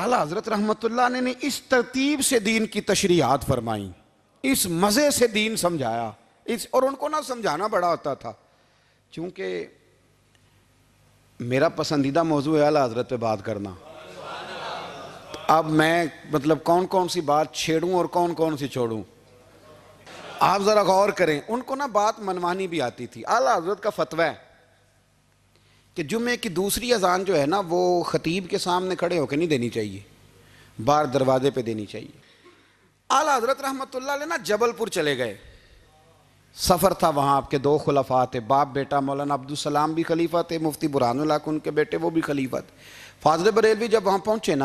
اعلیٰ حضرت رحمت اللہ نے اس ترتیب سے دین کی تشریحات فرمائی، اس مزے سے دین سمجھایا، اور ان کو نہ سمجھانا بڑا ہوتا تھا۔ چونکہ میرا پسندیدہ موضوع ہے اعلیٰ حضرت پہ بات کرنا، اب میں کون کون سی بات چھیڑوں اور کون کون سی چھوڑوں، آپ ذرا غور کریں۔ ان کو بات منوانی بھی آتی تھی۔ اعلیٰ حضرت کا فتویٰ ہے کہ جمعے کی دوسری اذان جو ہے وہ خطیب کے سامنے کھڑے ہو کے نہیں دینی چاہیے، باہر دروازے پہ دینی چاہیے۔ اعلیٰ حضرت رحمت اللہ علیہ جبل پور چلے گئے، سفر تھا، وہاں آپ کے 2 خلفاء تھے، باپ بیٹا، مولانا عبدالسلام بھی خلیفہ تھے، مفتی برہان اللہ ان کے بیٹے وہ بھی خلیفہ تھے۔ فاضل بریلوی جب وہاں پہنچے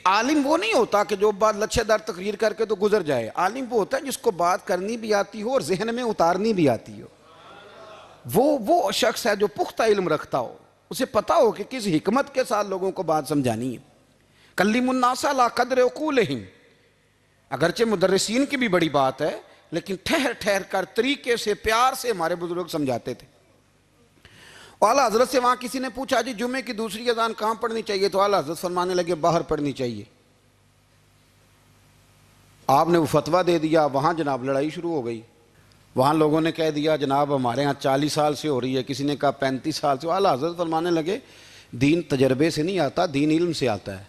عالم وہ نہیں ہوتا کہ جو بات لچھے دار تقریر کر کے تو گزر جائے، عالم وہ ہوتا ہے جس کو بات کرنی بھی آتی ہو اور ذہن میں اتارنی بھی آتی ہو۔ وہ شخص ہے جو پختہ علم رکھتا ہو، اسے پتا ہو کہ کس حکمت کے ساتھ لوگوں کو بات سمجھانی ہے۔ کلم الناس علی قدر عقولہم، اگرچہ مدرسین کی بھی بڑی بات ہے، لیکن ٹھہر ٹھہر کر طریقے سے پیار سے ہمارے بزرگ سمجھاتے تھے۔ اعلیٰ حضرت سے وہاں کسی نے پوچھا جی جمعے کی دوسری اذان کہاں پڑھنی چاہیے، تو اعلیٰ حضرت فرمانے لگے باہر پڑھنی چاہیے۔ آپ نے وہ فتویٰ دے دیا، وہاں جناب لڑائی شروع ہو گئی۔ وہاں لوگوں نے کہہ دیا جناب ہمارے ہاں 40 سال سے ہو رہی ہے، کسی نے کہا 35 سال سے۔ اعلیٰ حضرت فرمانے لگے دین تجربے سے نہیں آتا، دین علم سے آتا ہے۔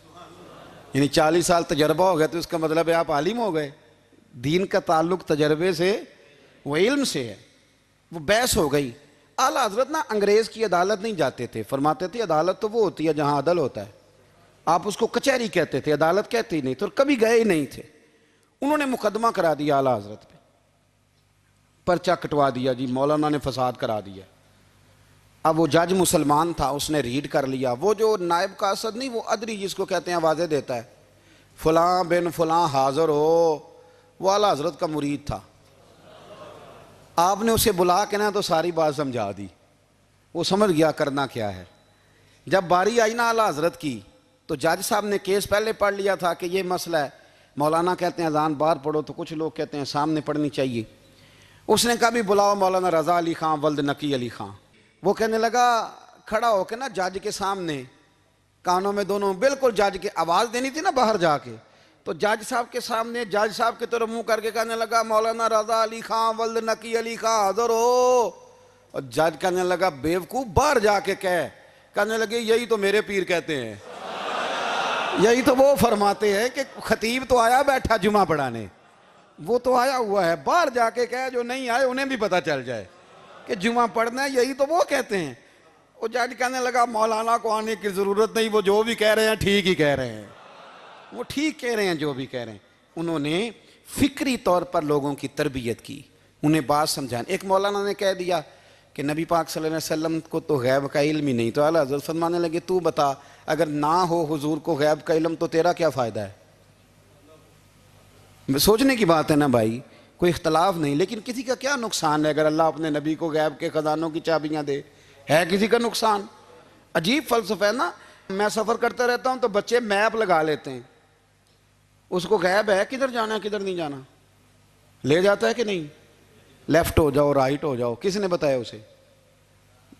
یعنی 40 سال تجربہ ہو گیا تو اس کا مطلب ہے آپ عالم ہو گئے۔ دین کا تعلق تجربے سے، وہ علم سے ہے۔ وہ بحث ہو گئی۔ اعلیٰ حضرت انگریز کی عدالت نہیں جاتے تھے، فرماتے تھے عدالت تو وہ ہوتی ہے جہاں عدل ہوتا ہے، آپ اس کو کچہری کہتے تھے، عدالت کہتے ہی نہیں تھے، اور کبھی گئے ہی نہیں تھے۔ انہوں نے مقدمہ کرا دیا اعلیٰ حضرت پہ، پرچہ کٹوا دیا جی مولانا نے فساد کرا دیا۔ اب وہ جج مسلمان تھا، اس نے ریڈ کر لیا، وہ جو نائب قاصد نہیں، وہ ادری جس کو کہتے ہیں آوازیں دیتا ہے، فلاں بن فلاں حاضر ہو، وہ اعلیٰ حضرت کا مرید تھا۔ آپ نے اسے بلا کے تو ساری بات سمجھا دی، وہ سمجھ گیا کرنا کیا ہے۔ جب باری آئی اعلیٰ حضرت کی تو جج صاحب نے کیس پہلے پڑھ لیا تھا کہ یہ مسئلہ ہے، مولانا کہتے ہیں اذان باہر پڑھو، تو کچھ لوگ کہتے ہیں سامنے پڑھنی چاہیے۔ اس نے کہا بھی بلاؤ مولانا رضا علی خان ولد نقی علی خان۔ وہ کہنے لگا کھڑا ہو کے جج کے سامنے، کانوں میں دونوں، بالکل جج کے آواز دینی تھی باہر جا کے، تو جج صاحب کے سامنے جج صاحب کی طرف منہ کر کے کہنے لگا مولانا رضا علی خان ولد نقی علی خان حاضر ہو، اور جج کہنے لگا بیوقوف باہر جا کے کہنے لگے یہی تو میرے پیر کہتے ہیں، یہی تو وہ فرماتے ہیں کہ خطیب تو آیا بیٹھا جمعہ پڑھانے، وہ تو آیا ہوا ہے، باہر جا کے کہے جو نہیں آئے انہیں بھی پتہ چل جائے کہ جمعہ پڑھنا ہے، یہی تو وہ کہتے ہیں۔ وہ جج کہنے لگا مولانا کو آنے کی ضرورت نہیں، وہ جو بھی کہہ رہے ہیں ٹھیک ہی کہہ رہے ہیں، وہ ٹھیک کہہ رہے ہیں جو بھی کہہ رہے ہیں۔ انہوں نے فکری طور پر لوگوں کی تربیت کی، انہیں بات سمجھانے۔ ایک مولانا نے کہہ دیا کہ نبی پاک صلی اللہ علیہ وسلم کو تو غیب کا علم ہی نہیں، تو اعلیٰ حضرت فرمانے لگے تو بتا اگر نہ ہو حضور کو غیب کا علم تو تیرا کیا فائدہ ہے؟ سوچنے کی بات ہے بھائی، کوئی اختلاف نہیں، لیکن کسی کا کیا نقصان ہے اگر اللہ اپنے نبی کو غیب کے خزانوں کی چابیاں دے؟ ہے کسی کا نقصان؟ عجیب فلسفہ ہے میں سفر کرتا رہتا ہوں تو بچے میپ لگا لیتے ہیں، اس کو غیب ہے کدھر جانا ہے کدھر نہیں جانا، لے جاتا ہے کہ نہیں، لیفٹ ہو جاؤ رائٹ ہو جاؤ، کس نے بتایا اسے؟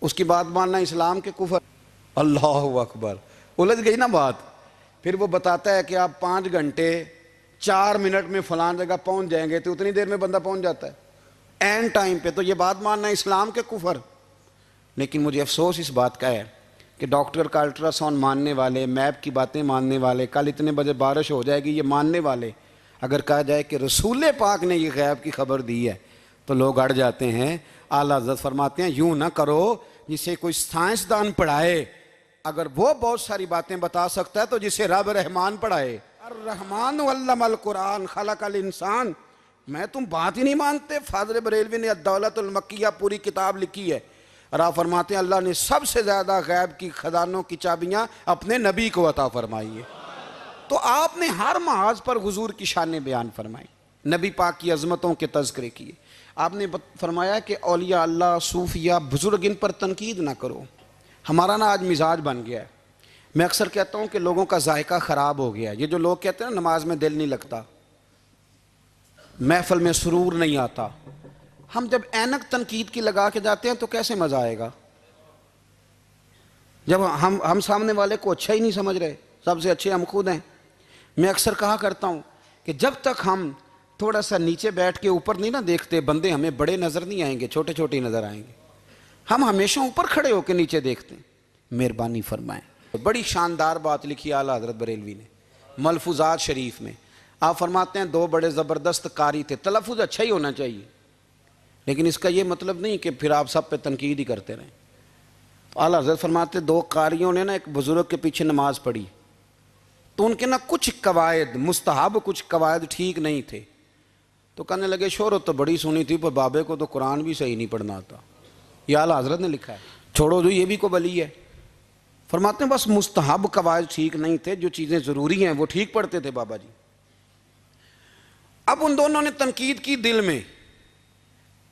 اس کی بات ماننا اسلام کے کفر۔ اللہ اکبر، الجھ گئی بات۔ پھر وہ بتاتا ہے کہ آپ 5 گھنٹے 4 منٹ میں فلان جگہ پہنچ جائیں گے، تو اتنی دیر میں بندہ پہنچ جاتا ہے این ٹائم پہ، تو یہ بات ماننا اسلام کے کفر۔ لیکن مجھے افسوس اس بات کا ہے کہ ڈاکٹر کا الٹرا ساؤنڈ ماننے والے، میپ کی باتیں ماننے والے، کل اتنے بجے بارش ہو جائے گی یہ ماننے والے، اگر کہا جائے کہ رسول پاک نے یہ غیب کی خبر دی ہے تو لوگ اڑ جاتے ہیں۔ اعلیٰ حضرت فرماتے ہیں یوں نہ کرو جسے کوئی سائنسدان پڑھائے، اگر وہ بہت ساری باتیں بتا سکتا ہے تو جسے رب رحمان پڑھائے۔ الرحمن علم القرآن خلق الانسان، میں تم بات ہی نہیں مانتے؟ فاضل بریلوی نے الدولت المکیہ پوری کتاب لکھی ہے، اور آپ فرماتے ہیں اللہ نے سب سے زیادہ غیب کی خزانوں کی چابیاں اپنے نبی کو عطا فرمائی ہے۔ تو آپ نے ہر محاذ پر حضور کی شانیں بیان فرمائی، نبی پاک کی عظمتوں کے تذکرے کیے۔ آپ نے فرمایا کہ اولیاء اللہ، صوفیاء، بزرگ، ان پر تنقید نہ کرو۔ ہمارا آج مزاج بن گیا ہے، میں اکثر کہتا ہوں کہ لوگوں کا ذائقہ خراب ہو گیا ہے۔ یہ جو لوگ کہتے ہیں نماز میں دل نہیں لگتا، محفل میں سرور نہیں آتا، ہم جب اینک تنقید کی لگا کے جاتے ہیں تو کیسے مزہ آئے گا؟ جب ہم سامنے والے کو اچھا ہی نہیں سمجھ رہے، سب سے اچھے ہم خود ہیں. میں اکثر کہا کرتا ہوں کہ جب تک ہم تھوڑا سا نیچے بیٹھ کے اوپر نہیں نہ دیکھتے، بندے ہمیں بڑے نظر نہیں آئیں گے، چھوٹے چھوٹے ہی نظر آئیں گے. ہم ہمیشہ اوپر کھڑے ہو کے نیچے دیکھتے ہیں. مہربانی فرمائیں. بڑی شاندار بات لکھی اعلیٰ حضرت بریلوی نے ملفوظات شریف میں. آپ فرماتے ہیں 2 بڑے زبردست قاری تھے. تلفظ اچھا ہی ہونا چاہیے، لیکن اس کا یہ مطلب نہیں کہ پھر آپ سب پہ تنقید ہی کرتے رہیں. اعلیٰ حضرت فرماتے 2 قاریوں نے نا ایک بزرگ کے پیچھے نماز پڑھی، تو ان کے نا کچھ قواعد مستحب، کچھ قواعد ٹھیک نہیں تھے. تو کہنے لگے شہرت تو بڑی سنی تھی، پر بابے کو تو قرآن بھی صحیح نہیں پڑھنا آتا. یہ اعلیٰ حضرت نے لکھا ہے. چھوڑو جو یہ بھی کو بلی ہے. فرماتے ہیں بس مستحب قواعد ٹھیک نہیں تھے، جو چیزیں ضروری ہیں وہ ٹھیک پڑھتے تھے بابا جی. اب ان دونوں نے تنقید کی دل میں،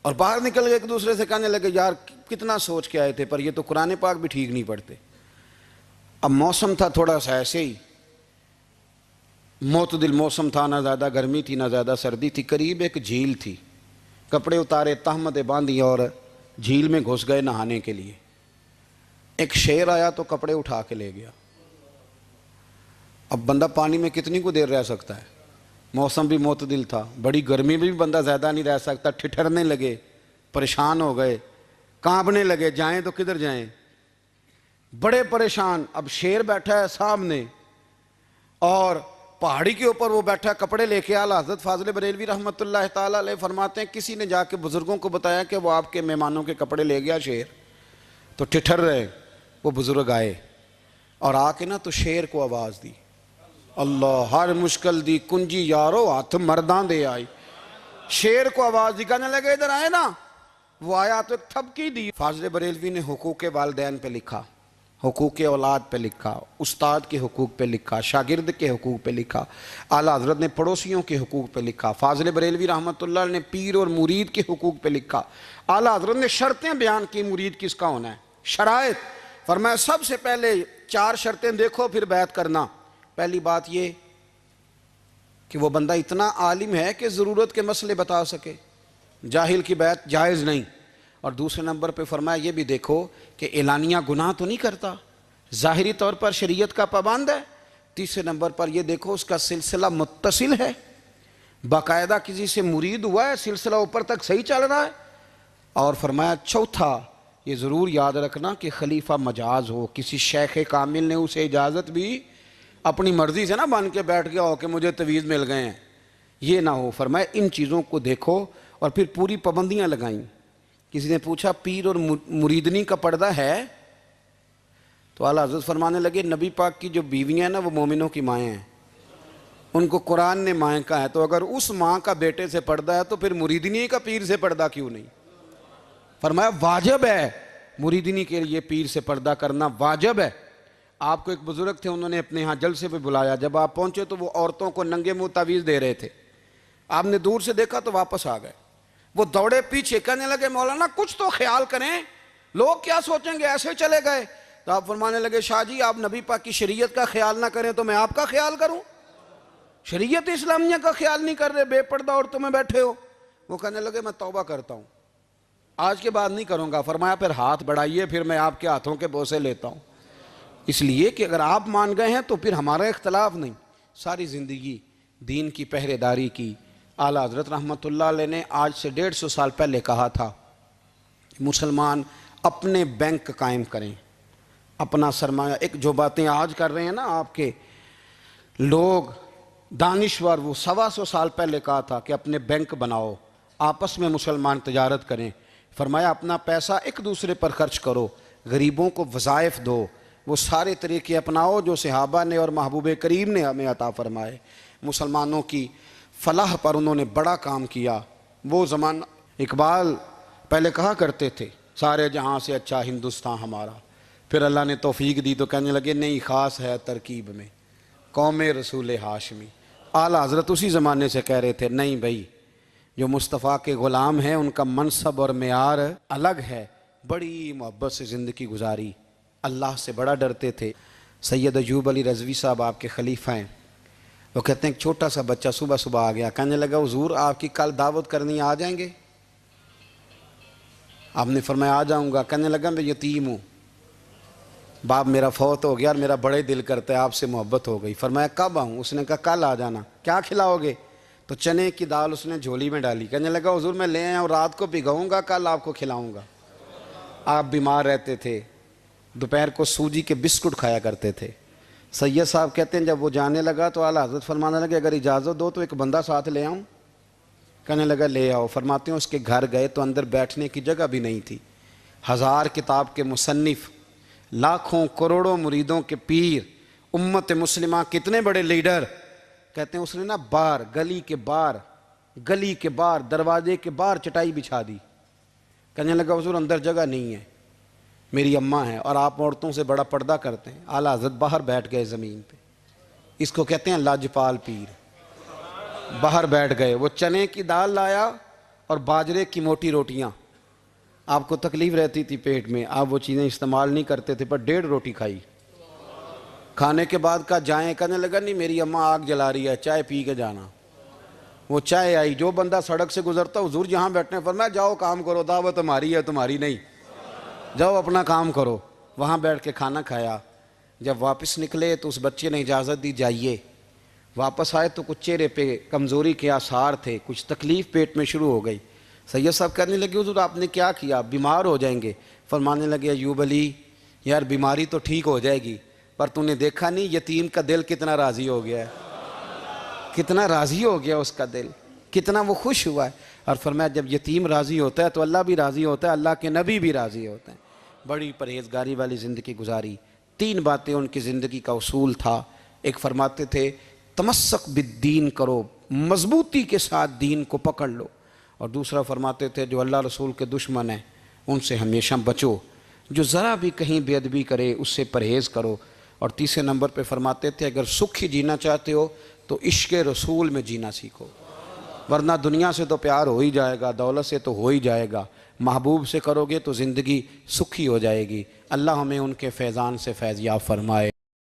اور باہر نکل گئے ایک دوسرے سے کہنے لگے یار کتنا سوچ کے آئے تھے، پر یہ تو قرآن پاک بھی ٹھیک نہیں پڑھتے. اب موسم تھا تھوڑا سا ایسے ہی معتدل موسم تھا، نہ زیادہ گرمی تھی نہ زیادہ سردی تھی. قریب ایک جھیل تھی. کپڑے اتارے، تہمتیں باندھی اور جھیل میں گھس گئے نہانے کے لیے. ایک شیر آیا تو کپڑے اٹھا کے لے گیا. اب بندہ پانی میں کتنی کو دیر رہ سکتا ہے؟ موسم بھی معتدل تھا، بڑی گرمی میں بھی بندہ زیادہ نہیں رہ سکتا. ٹھٹھرنے لگے، پریشان ہو گئے، کانپنے لگے، جائیں تو کدھر جائیں، بڑے پریشان. اب شیر بیٹھا ہے سامنے اور پہاڑی کے اوپر وہ بیٹھا کپڑے لے کے. اعلیٰ حضرت فاضل بریلوی رحمۃ اللہ تعالیٰ علیہ فرماتے ہیں کسی نے جا کے بزرگوں کو بتایا کہ وہ آپ کے مہمانوں کے کپڑے لے گیا شیر. تو ٹھٹھر رہے. وہ بزرگ آئے اور آ کے نا تو شیر کو آواز دی، اللہ ہر مشکل دی کنجی یارو ہاتھ مردان دے آئی. شیر کو آواز دی، کہنے لگے ادھر آئے نا. وہ آیا تو ایک تھپکی دی. فاضل بریلوی نے حقوق والدین پہ لکھا، حقوق اولاد پہ لکھا، استاد کے حقوق پہ لکھا، شاگرد کے حقوق پہ لکھا. اعلیٰ حضرت نے پڑوسیوں کے حقوق پہ لکھا. فاضل بریلوی رحمۃ اللہ نے پیر اور مرید کے حقوق پہ لکھا. اعلیٰ حضرت نے شرطیں بیان کی مرید کس کا ہونا ہے، شرائط. فرمایا سب سے پہلے 4 شرطیں دیکھو پھر بیعت کرنا. پہلی بات یہ کہ وہ بندہ اتنا عالم ہے کہ ضرورت کے مسئلے بتا سکے، جاہل کی بیعت جائز نہیں. اور دوسرے نمبر پہ فرمایا یہ بھی دیکھو کہ اعلانیہ گناہ تو نہیں کرتا، ظاہری طور پر شریعت کا پابند ہے. تیسرے نمبر پر یہ دیکھو اس کا سلسلہ متصل ہے، باقاعدہ کسی سے مرید ہوا ہے، سلسلہ اوپر تک صحیح چل رہا ہے. اور فرمایا چوتھا یہ ضرور یاد رکھنا کہ خلیفہ مجاز ہو، کسی شیخ کامل نے اسے اجازت بھی اپنی مرضی سے نہ بن کے بیٹھ گیا ہو کہ مجھے تویز مل گئے ہیں، یہ نہ ہو. فرمایا ان چیزوں کو دیکھو اور پھر پوری پابندیاں لگائیں. کسی نے پوچھا پیر اور مریدنی کا پردہ ہے؟ تو اعلیٰ حضرت فرمانے لگے نبی پاک کی جو بیویاں ہیں نا وہ مومنوں کی مائیں ہیں، ان کو قرآن نے مائیں کہا ہے. تو اگر اس ماں کا بیٹے سے پردہ ہے تو پھر مریدنی کا پیر سے پردہ کیوں نہیں؟ فرمایا واجب ہے مریدنی کے لیے پیر سے پردہ کرنا، واجب ہے. آپ کو ایک بزرگ تھے، انہوں نے اپنے ہاں جلسے پہ بلایا. جب آپ پہنچے تو وہ عورتوں کو ننگے منہ تعویذ دے رہے تھے. آپ نے دور سے دیکھا تو واپس آ گئے. وہ دوڑے پیچھے، کہنے لگے مولانا کچھ تو خیال کریں، لوگ کیا سوچیں گے، ایسے چلے گئے. تو آپ فرمانے لگے شاہ جی آپ نبی پاک کی شریعت کا خیال نہ کریں تو میں آپ کا خیال کروں؟ شریعت اسلامیہ کا خیال نہیں کر رہے، بے پردہ عورتوں میں بیٹھے ہو. وہ کہنے لگے میں توبہ کرتا ہوں، آج کے بعد نہیں کروں گا. فرمایا پھر ہاتھ بڑھائیے، پھر میں آپ کے ہاتھوں کے بوسے لیتا ہوں. اس لیے کہ اگر آپ مان گئے ہیں تو پھر ہمارا اختلاف نہیں. ساری زندگی دین کی پہرے داری کی. اعلیٰ حضرت رحمۃ اللہ علیہ نے آج سے 150 سال پہلے کہا تھا مسلمان اپنے بینک قائم کریں، اپنا سرمایہ. ایک جو باتیں آج کر رہے ہیں نا آپ کے لوگ دانشور، وہ 125 سال پہلے کہا تھا کہ اپنے بینک بناؤ، آپس میں مسلمان تجارت کریں. فرمایا اپنا پیسہ ایک دوسرے پر خرچ کرو، غریبوں کو وظائف دو، وہ سارے طریقے اپناؤ جو صحابہ نے اور محبوب کریم نے ہمیں عطا فرمائے. مسلمانوں کی فلاح پر انہوں نے بڑا کام کیا. وہ زمانہ اقبال پہلے کہا کرتے تھے سارے جہاں سے اچھا ہندوستان ہمارا، پھر اللہ نے توفیق دی تو کہنے لگے نہیں خاص ہے ترکیب میں قوم رسول ہاشمی. اعلیٰ حضرت اسی زمانے سے کہہ رہے تھے نہیں بھائی جو مصطفیٰ کے غلام ہیں ان کا منصب اور معیار الگ ہے. بڑی محبت سے زندگی گزاری، اللہ سے بڑا ڈرتے تھے. سید ایوب علی رضوی صاحب آپ کے خلیفہ ہیں. وہ کہتے ہیں ایک چھوٹا سا بچہ صبح صبح آ گیا، کہنے لگا حضور آپ کی کل دعوت کرنی آ جائیں گے؟ آپ نے فرمایا آ جاؤں گا. کہنے لگا میں یتیم ہوں. باپ میرا فوت ہو گیا اور میرا بڑے دل کرتا ہے آپ سے محبت ہو گئی. فرمایا کب آؤں؟ اس نے کہا کل آ جانا. کیا کھلاؤ گے؟ تو چنے کی دال اس نے جھولی میں ڈالی. کہنے لگا حضور میں لے آیا ہوں، رات کو بھگاؤں گا، کل آپ کو کھلاؤں گا. آپ بیمار رہتے تھے، دوپہر کو سوجی کے بسکٹ کھایا کرتے تھے. سید صاحب کہتے ہیں جب وہ جانے لگا تو اعلیٰ حضرت فرمانے لگے اگر اجازت دو تو ایک بندہ ساتھ لے آؤں. کہنے لگا لے آؤ. فرماتے ہیں اس کے گھر گئے تو اندر بیٹھنے کی جگہ بھی نہیں تھی. 1000 کتاب کے مصنف، لاکھوں کروڑوں مریدوں کے پیر، امت مسلمہ کتنے بڑے لیڈر. کہتے ہیں اس نے نا باہر گلی کے باہر دروازے کے باہر چٹائی بچھا دی. کہنے لگا حضور اندر جگہ نہیں ہے، میری اماں ہے اور آپ عورتوں سے بڑا پردہ کرتے ہیں. اعلیٰ حضرت باہر بیٹھ گئے زمین پہ. اس کو کہتے ہیں لاجپال پیر. باہر بیٹھ گئے. وہ چنے کی دال لایا اور باجرے کی موٹی روٹیاں. آپ کو تکلیف رہتی تھی پیٹ میں، آپ وہ چیزیں استعمال نہیں کرتے تھے، پر 1.5 روٹی کھائی. کھانے کے بعد کہا جائیں. کہنے لگا نہیں میری اماں آگ جلا رہی ہے، چائے پی کے جانا. وہ چائے آئی. جو بندہ سڑک سے گزرتا حضور جہاں بیٹھنے فرمایا جاؤ کام کرو، دعوت ہماری ہے تمہاری نہیں، جاؤ اپنا کام کرو. وہاں بیٹھ کے کھانا کھایا. جب واپس نکلے تو اس بچے نے اجازت دی جائیے. واپس آئے تو کچھ چہرے پہ کمزوری کے آثار تھے، کچھ تکلیف پیٹ میں شروع ہو گئی. سید صاحب کہنے لگے حضور آپ نے کیا کیا؟ بیمار ہو جائیں گے. فرمانے لگے ایوب علی یار بیماری تو ٹھیک ہو جائے گی، پر تو نے دیکھا نہیں یتیم کا دل کتنا راضی ہو گیا ہے، کتنا راضی ہو گیا اس کا دل، کتنا وہ خوش ہوا ہے. اور فرمایا جب یتیم راضی ہوتا ہے تو اللہ بھی راضی ہوتا ہے، اللہ کے نبی بھی راضی ہوتے ہیں. بڑی پرہیزگاری والی زندگی گزاری. 3 باتیں ان کی زندگی کا اصول تھا. ایک فرماتے تھے تمسک بالدین کرو، مضبوطی کے ساتھ دین کو پکڑ لو. اور دوسرا فرماتے تھے جو اللہ رسول کے دشمن ہیں ان سے ہمیشہ بچو، جو ذرا بھی کہیں بے ادبی کرے اس سے پرہیز کرو. اور تیسرے نمبر پہ فرماتے تھے اگر سکھ ہی جینا چاہتے ہو تو عشق رسول میں جینا سیکھو، ورنہ دنیا سے تو پیار ہو ہی جائے گا، دولت سے تو ہو ہی جائے گا، محبوب سے کرو گے تو زندگی سکھی ہو جائے گی. اللہ ہمیں ان کے فیضان سے فیض یاب فرمائے.